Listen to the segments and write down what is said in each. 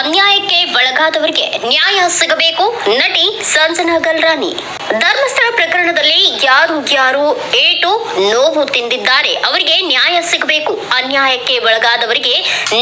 ಅನ್ಯಾಯಕ್ಕೆ ಒಳಗಾದವರಿಗೆ ನ್ಯಾಯ ಸಿಗಬೇಕು. ನಟಿ ಸಂಜನಾ ಗಲ್ರಾನಿ. ಧರ್ಮಸ್ಥಳ ಪ್ರಕರಣದಲ್ಲಿ ಯಾರು ಏಟು ನೋವು ತಿಂದಿದ್ದಾರೆ ಅವರಿಗೆ ನ್ಯಾಯ ಸಿಗಬೇಕು. ಅನ್ಯಾಯಕ್ಕೆ ಒಳಗಾದವರಿಗೆ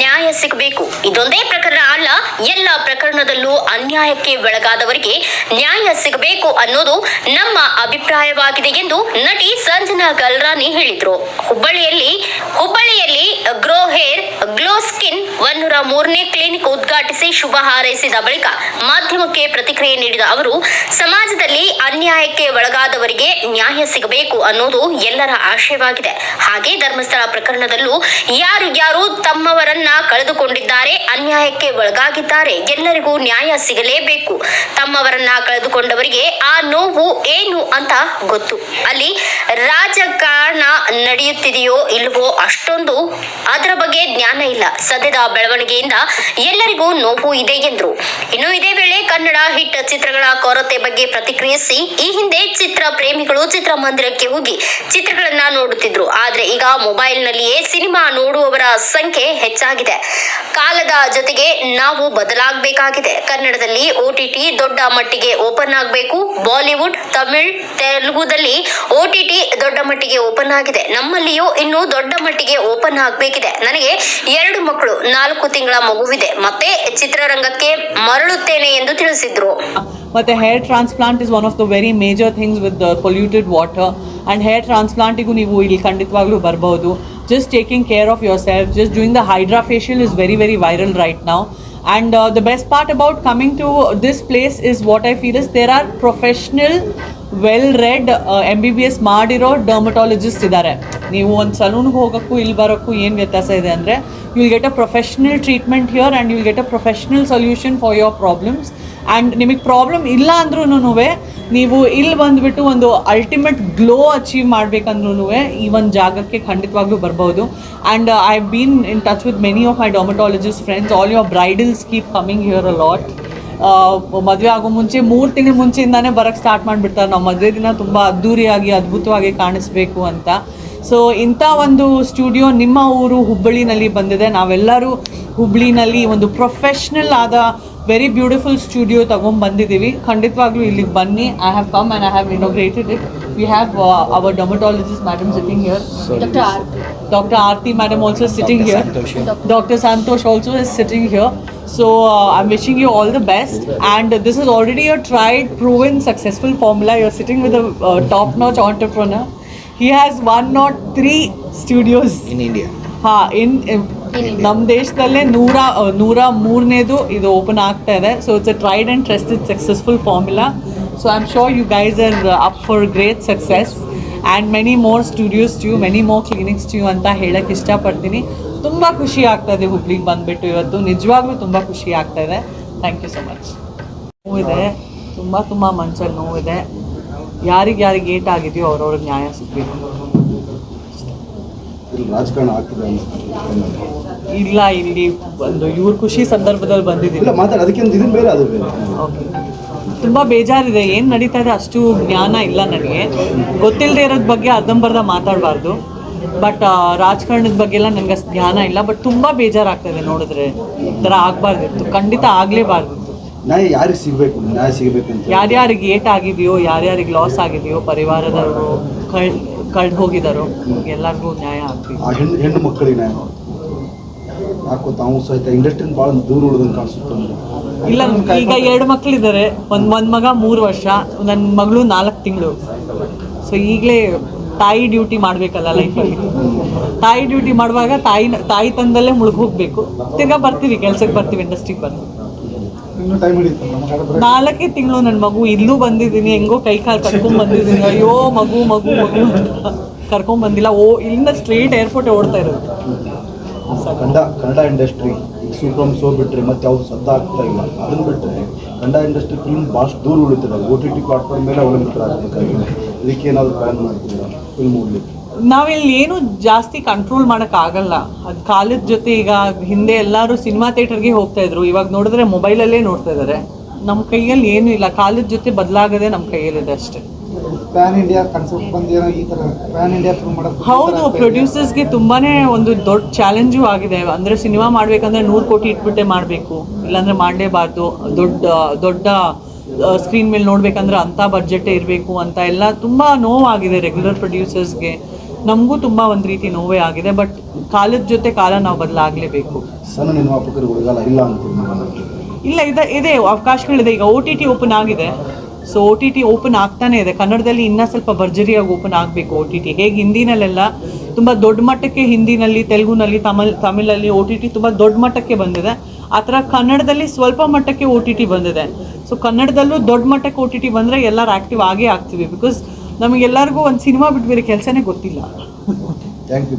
ನ್ಯಾಯ ಸಿಗಬೇಕು. ಇದೊಂದೇ ಪ್ರಕರಣ ಅಲ್ಲ, ಎಲ್ಲ ಪ್ರಕರಣದಲ್ಲೂ ಅನ್ಯಾಯಕ್ಕೆ ಒಳಗಾದವರಿಗೆ ನ್ಯಾಯ ಸಿಗಬೇಕು ಅನ್ನೋದು ನಮ್ಮ ಅಭಿಪ್ರಾಯವಾಗಿದೆ ಎಂದು ನಟಿ ಸಂಜನಾ ಗಲ್ರಾನಿ ಹೇಳಿದ್ರು. ಹುಬ್ಬಳ್ಳಿಯಲ್ಲಿ ಗ್ರೋ ಹೇರ್ ಗ್ಲೋ ಸ್ಕಿನ್ 103ನೇ ಕ್ಲಿನಿಕ್ ಉದ್ಘಾಟಿಸಿ ಶುಭ ಹಾರೈಸಿದ ಬಳಿಕ ಮಾಧ್ಯಮಕ್ಕೆ ಪ್ರತಿಕ್ರಿಯೆ ನೀಡಿದ ಅವರು, ಸಮಾಜದಲ್ಲಿ ಅನ್ಯಾಯಕ್ಕೆ ಒಳಗಾದವರಿಗೆ ನ್ಯಾಯ ಸಿಗಬೇಕು ಅನ್ನೋದು ಎಲ್ಲರ ಆಶಯವಾಗಿದೆ. ಹಾಗೆ ಧರ್ಮಸ್ಥಳ ಪ್ರಕರಣದಲ್ಲೂ ಯಾರು ತಮ್ಮವರನ್ನ ಕಳೆದುಕೊಂಡಿದ್ದಾರೆ, ಅನ್ಯಾಯಕ್ಕೆ ಒಳಗಾಗಿದ್ದಾರೆ, ಎಲ್ಲರಿಗೂ ನ್ಯಾಯ ಸಿಗಲೇಬೇಕು. ತಮ್ಮವರನ್ನ ಕಳೆದುಕೊಂಡವರಿಗೆ ಆ ನೋವು ಏನು ಅಂತ ಗೊತ್ತು. ಅಲ್ಲಿ ರಾಜಕಾರಣ ನಡೆಯುತ್ತಿದೆಯೋ ಇಲ್ವೋ ಅಷ್ಟೊಂದು ಅದರ ಬಗ್ಗೆ ಜ್ಞಾನ ಇಲ್ಲ. ಸದ್ಯದ ಬೆಳವಣಿಗೆಯಿಂದ ಎಲ್ಲರಿಗೂ ನೋವು ಇದೆ ಎಂದರು. ಇನ್ನು ಇದೇ ವೇಳೆ ಕನ್ನಡ ಹಿಟ್ ಚಿತ್ರಗಳ ಕೊರತೆ ಬಗ್ಗೆ ಪ್ರತಿಕ್ರಿಯಿಸಿ, ಈ ಹಿಂದೆ ಚಿತ್ರ ಪ್ರೇಮಿಗಳು ಚಿತ್ರಮಂದಿರಕ್ಕೆ ಹೋಗಿ ಚಿತ್ರಗಳನ್ನ ನೋಡುತ್ತಿದ್ರು. ಆದ್ರೆ ಈಗ ಮೊಬೈಲ್ ನಲ್ಲಿಯೇ ಸಿನಿಮಾ ನೋಡುವವರ ಸಂಖ್ಯೆ ಹೆಚ್ಚಾಗಿದೆ. ಕಾಲದ ಜೊತೆಗೆ ನಾವು ಬದಲಾಗಬೇಕಾಗಿದೆ. ಕನ್ನಡದಲ್ಲಿ OTT ದೊಡ್ಡ ಮಟ್ಟಿಗೆ ಓಪನ್ ಆಗಬೇಕು. ಬಾಲಿವುಡ್, ತಮಿಳ್, ತೆಲುಗುದಲ್ಲಿ OTT ದೊಡ್ಡ ಮಟ್ಟಿಗೆ ಓಪನ್ ಆಗಿದೆ. ನಮ್ಮಲ್ಲಿಯೂ ಇನ್ನೂ ದೊಡ್ಡ ಮಟ್ಟಿಗೆ ಓಪನ್ ಆಗಬೇಕಿದೆ. ನನಗೆ 2 ಮಕ್ಕಳು, 4 ತಿಂಗಳ ಮಗುವಿದೆ. ಮತ್ತೆ ಚಿತ್ರರಂಗಕ್ಕೆ ಮರಳುತ್ತೇನೆ ಎಂದು ತಿಳಿಸಿದ್ರು. ಮತ್ತೆ hair transplant is one of the very major things with polluted water and hair ಟ್ರಾನ್ಸ್ಪ್ಲಾಂಟಿಗೂ ನೀವು ಇಲ್ಲಿ ಖಂಡಿತವಾಗ್ಲೂ ಬರ್ಬೋದು. Just taking care of your self, just doing the hydra facial is very viral right now. And the best part about coming to this place is what I feel is there are professional, well-read MBBS ಮಾಡಿರೋ dermatologist ಇದ್ದಾರೆ. ನೀವು ಒಂದು ಸಲೂನ್ಗೆ ಹೋಗೋಕ್ಕೂ ಇಲ್ಲಿ ಬರೋಕ್ಕೂ ಏನು ವ್ಯತ್ಯಾಸ ಇದೆ ಅಂದರೆ, you will get a professional treatment here and you will get a professional solution for your problems. And ನಿಮಗೆ ಪ್ರಾಬ್ಲಮ್ ಇಲ್ಲ ಅಂದ್ರೂ ನೀವು ಇಲ್ಲಿ ಬಂದುಬಿಟ್ಟು ಒಂದು ಅಲ್ಟಿಮೇಟ್ ಗ್ಲೋ ಅಚೀವ್ ಮಾಡಬೇಕಂದ್ರೂ ಈ ಒಂದು ಜಾಗಕ್ಕೆ ಖಂಡಿತವಾಗ್ಲೂ ಬರ್ಬೋದು. And I have been in touch with many of my dermatologist friends. All your bridals keep coming here a lot. ಮದುವೆ ಆಗೋ ಮುಂಚೆ 3 ತಿಂಗಳ ಮುಂಚೆಯಿಂದಾನೇ ಬರೋಕ್ಕೆ ಸ್ಟಾರ್ಟ್ ಮಾಡಿಬಿಡ್ತಾರೆ, ನಾವು ಮದುವೆ ದಿನ ತುಂಬ ಅದ್ಧೂರಿಯಾಗಿ ಅದ್ಭುತವಾಗಿ ಕಾಣಿಸ್ಬೇಕು ಅಂತ. ಸೊ ಇಂಥ ಒಂದು ಸ್ಟುಡಿಯೋ ನಿಮ್ಮ ಊರು ಹುಬ್ಬಳ್ಳಿನಲ್ಲಿ ಬಂದಿದೆ. ನಾವೆಲ್ಲರೂ ಹುಬ್ಬಳ್ಳಿನಲ್ಲಿ ಒಂದು ಪ್ರೊಫೆಷ್ನಲ್ ಆದ ವೆರಿ ಬ್ಯೂಟಿಫುಲ್ ಸ್ಟುಡಿಯೋ ಬಂದಿದ್ದೀವಿ. ಖಂಡಿತವಾಗ್ಲೂ ಇಲ್ಲಿಗೆ ಬನ್ನಿ. I have come and I have inaugurated it. We have our dermatologist madam sitting here. Dr. Aarti madam also sitting here. Dr. Santosh also is sitting here. So I'm wishing you all the best. And this is already a tried, proven, successful formula. You're sitting with a top-notch entrepreneur. He has 103 studios in India. ನಮ್ಮ ದೇಶದಲ್ಲೇ 103ನೇದು ಇದು open ಆಗ್ತಾ ಇದೆ. So it's a tried and trusted successful formula. So I am sure you guys are up for great success and many more studios to you, many more clinics to you ಅಂತ ಹೇಳಕ್ಕೆ ಇಷ್ಟಪಡ್ತೀನಿ. ತುಂಬ ಖುಷಿ ಆಗ್ತಾಯಿದೆ ಹುಬ್ಳಿಗೆ ಬಂದುಬಿಟ್ಟು ಇವತ್ತು, ನಿಜವಾಗ್ಲೂ ತುಂಬ ಖುಷಿ ಆಗ್ತಾಯಿದೆ. Thank you so much. ನೋವಿದೆ, ತುಂಬ ಮನಸ್ಸಲ್ಲಿ ನೋವಿದೆ. ಯಾರಿಗೆ ಏಟಾಗಿದೆಯೋ ಅವ್ರವ್ರಿಗೆ ನ್ಯಾಯ ಸಿಗಬೇಕು. ರಾಜಕಾರಣ ಆಗ್ತಿದೆ ಇಲ್ಲ, ಇಲ್ಲಿ ಒಂದು ಇವ್ರ ಖುಷಿ ಸಂದರ್ಭದಲ್ಲಿ ಬಂದಿದ್ದೀನಿ. ತುಂಬ ಬೇಜಾರಿದೆ. ಏನು ನಡೀತಾ ಇದೆ ಅಷ್ಟು ಜ್ಞಾನ ಇಲ್ಲ ನನಗೆ. ಗೊತ್ತಿಲ್ಲದೆ ಇರೋದ್ರ ಬಗ್ಗೆ ಅರ್ಧಂಬರ್ಧ ಮಾತಾಡಬಾರ್ದು. ಬಟ್ ರಾಜಕಾರಣದ ಬಗ್ಗೆ ಎಲ್ಲ ನನಗೆ ಅಷ್ಟು ಜ್ಞಾನ ಇಲ್ಲ. ಬಟ್ ತುಂಬ ಬೇಜಾರಾಗ್ತಾಯಿದೆ ನೋಡಿದ್ರೆ. ಈ ಥರ ಆಗಬಾರ್ದಿತ್ತು, ಖಂಡಿತ ಆಗಲೇಬಾರ್ದಿತ್ತು. ಯಾರಿಗೆ ಸಿಗಬೇಕು, ನ್ಯಾಯ ಸಿಗಬೇಕು ಅಂತ ಯಾರ್ಯಾರಿಗೆ ಏಟಾಗಿದೆಯೋ, ಯಾರ್ಯಾರಿಗೆ ಲಾಸ್ ಆಗಿದೆಯೋ, ಪರಿವಾರದವರು ಕಳೆದು ಹೋಗಿದ್ದಾರೋ ಎಲ್ಲರಿಗೂ ನ್ಯಾಯ ಆಗ್ಬೇಕು. ಹೆಣ್ಣು ಮಕ್ಕಳಿಗೆ ನ್ಯಾಯ ಯಾಕೋ ತಾವು ಸಹಿತ ಇಂಡಸ್ಟ್ರಿ ಭಾಳ ದೂರ ಉಳಿದಂಗೆ ಕಾಣಿಸುತ್ತೆ. ಇಲ್ಲ, ಈಗ 2 ಮಕ್ಕಳಿದ್ದಾರೆ. ಒಂದು ಮಗ 3 ವರ್ಷ, ನನ್ನ ಮಗಳು 4 ತಿಂಗಳು. ಸೊ ಈಗಲೇ ತಾಯಿ ಡ್ಯೂಟಿ ಮಾಡಬೇಕಲ್ಲ ಲೈಫಲ್ಲಿ. ತಾಯಿ ಡ್ಯೂಟಿ ಮಾಡುವಾಗ ತಾಯಿ ತಂದಲ್ಲೇ ಮುಳುಗಿ ಹೋಗಬೇಕು. ತಿರ್ಗಾ ಬರ್ತೀವಿ, ಕೆಲ್ಸಕ್ಕೆ ಬರ್ತೀವಿ, ಇಂಡಸ್ಟ್ರಿಗೆ ಬರ್ತೀವಿ. 4 ತಿಂಗಳು ನನ್ನ ಮಗು. ಇಲ್ಲೂ ಬಂದಿದ್ದೀನಿ, ಹೆಂಗೋ ಕೈ ಕಾಲು ಕರ್ಕೊಂಡ್ ಬಂದಿದ್ದೀನಿ. ಅಯ್ಯೋ ಮಗು ಕರ್ಕೊಂಡ್ ಬಂದಿಲ್ಲ. ಇಲ್ಲಿಂದ ಸ್ಟ್ರೇಟ್ ಏರ್ಪೋರ್ಟ್ ಓಡ್ತಾ ಇರೋದು. ಕನ್ನಡ ಇಂಡಸ್ಟ್ರಿ ಈಗ ಸೂಪರ್ ಶೋ ಬಿಟ್ಟರೆ ಮತ್ತೆ ಅವ್ರು ಸದ್ದ ಆಗ್ತಾ ಇಲ್ಲ. ಅದನ್ನು ಬಿಟ್ಟರೆ ಕನ್ನಡ ಇಂಡಸ್ಟ್ರಿ ಫಿಲ್ಮ್ ಭಾಳಷ್ಟು ದೂರ ಉಳಿತಿದೆ. OTT ಪ್ಲಾಟ್ಫಾರ್ಮ್ ಮೇಲೆ ಅವಲಂಬಿತರಾಗಬೇಕಾಗಿದೆ. ಇದಕ್ಕೆ ಏನಾದರೂ ಪ್ಲ್ಯಾನ್ ಮಾಡ್ತಿದ್ದೀರಾ ಫಿಲ್ಮ್ ನೋಡಲಿಕ್ಕೆ? ನಾವಿಲ್ಲಿ ಏನು ಜಾಸ್ತಿ ಕಂಟ್ರೋಲ್ ಮಾಡೋಕ್ಕಾಗಲ್ಲ. ಅದು ಕಾಲದ ಜೊತೆ ಈಗ ಹಿಂದೆ ಎಲ್ಲರೂ ಸಿನಿಮಾ ಥಿಯೇಟರ್ಗೆ ಹೋಗ್ತಾ ಇದ್ರು, ಇವಾಗ ನೋಡಿದ್ರೆ ಮೊಬೈಲಲ್ಲೇ ನೋಡ್ತಾ ಇದ್ದಾರೆ. ನಮ್ಮ ಕೈಯಲ್ಲಿ ಏನೂ ಇಲ್ಲ. ಕಾಲದ ಜೊತೆ ಬದಲಾಗದೆ ನಮ್ಮ ಕೈಯಲ್ಲಿದೆ ಅಷ್ಟೇ. ಪ್ಯಾನ್ ಇಂಡಿಯಾ ಕಾನ್ಸೆಪ್ಟ್ ಬಂದಿರೋ ಈ ಥರ ಪ್ಯಾನ್ ಇಂಡಿಯಾ ಫಿಲ್ಮ್ ಮಾಡೋದು ಹೌದು, ಪ್ರೊಡ್ಯೂಸರ್ಸ್ಗೆ ತುಂಬಾನೇ ಒಂದು ದೊಡ್ಡ ಚಾಲೆಂಜು ಆಗಿದೆ. ಅಂದರೆ ಸಿನಿಮಾ ಮಾಡಬೇಕಂದ್ರೆ 100 ಕೋಟಿ ಇಟ್ಬಿಟ್ಟೆ ಮಾಡಬೇಕು, ಇಲ್ಲಾಂದ್ರೆ ಮಾಡಲೇಬಾರ್ದು. ದೊಡ್ಡ ಸ್ಕ್ರೀನ್ ಮೇಲೆ ನೋಡ್ಬೇಕಂದ್ರೆ ಅಂಥ ಬಡ್ಜೆಟ್ಟೇ ಇರಬೇಕು ಅಂತ ಎಲ್ಲ ತುಂಬ ನೋವಾಗಿದೆ ರೆಗ್ಯುಲರ್ ಪ್ರೊಡ್ಯೂಸರ್ಸ್ಗೆ. ನಮಗೂ ತುಂಬ ಒಂದು ರೀತಿ ನೋವೇ ಆಗಿದೆ. ಬಟ್ ಕಾಲದ ಜೊತೆ ಕಾಲ ನಾವು ಬದಲಾಗಲೇಬೇಕು. ಸಣ್ಣ ನಿರ್ಮಾಪಕರು ಉಳಿಗಾಲ ಇಲ್ಲ ಅಂತೀವಿ. ಇಲ್ಲ, ಇದೆ ಅವಕಾಶಗಳಿದೆ. ಈಗ OTT ಓಪನ್ ಆಗಿದೆ. ಸೊ OTT ಓಪನ್ ಆಗ್ತಾನೆ ಇದೆ. ಕನ್ನಡದಲ್ಲಿ ಇನ್ನೂ ಸ್ವಲ್ಪ ಭರ್ಜರಿಯಾಗಿ ಓಪನ್ ಆಗಬೇಕು OTT. ಹೇಗೆ ಹಿಂದಿನಲ್ಲೆಲ್ಲ ತುಂಬ ದೊಡ್ಡ ಮಟ್ಟಕ್ಕೆ, ಹಿಂದಿನಲ್ಲಿ, ತೆಲುಗುನಲ್ಲಿ, ತಮಿಳಲ್ಲಿ OTT ತುಂಬ ದೊಡ್ಡ ಮಟ್ಟಕ್ಕೆ ಬಂದಿದೆ. ಆ ಥರ ಕನ್ನಡದಲ್ಲಿ ಸ್ವಲ್ಪ ಮಟ್ಟಕ್ಕೆ OTT ಬಂದಿದೆ. ಸೊ ಕನ್ನಡದಲ್ಲೂ ದೊಡ್ಡ ಮಟ್ಟಕ್ಕೆ OTT ಬಂದರೆ ಎಲ್ಲರೂ ಆ್ಯಕ್ಟಿವ್ ಆಗೇ ಆಗ್ತೀವಿ. ಬಿಕಾಸ್ ನಮಗೆಲ್ಲರಿಗೂ ಒಂದು ಸಿನಿಮಾ ಬಿಟ್ಟು ಬೇರೆ ಕೆಲಸನೇ ಗೊತ್ತಿಲ್ಲ. Thank you.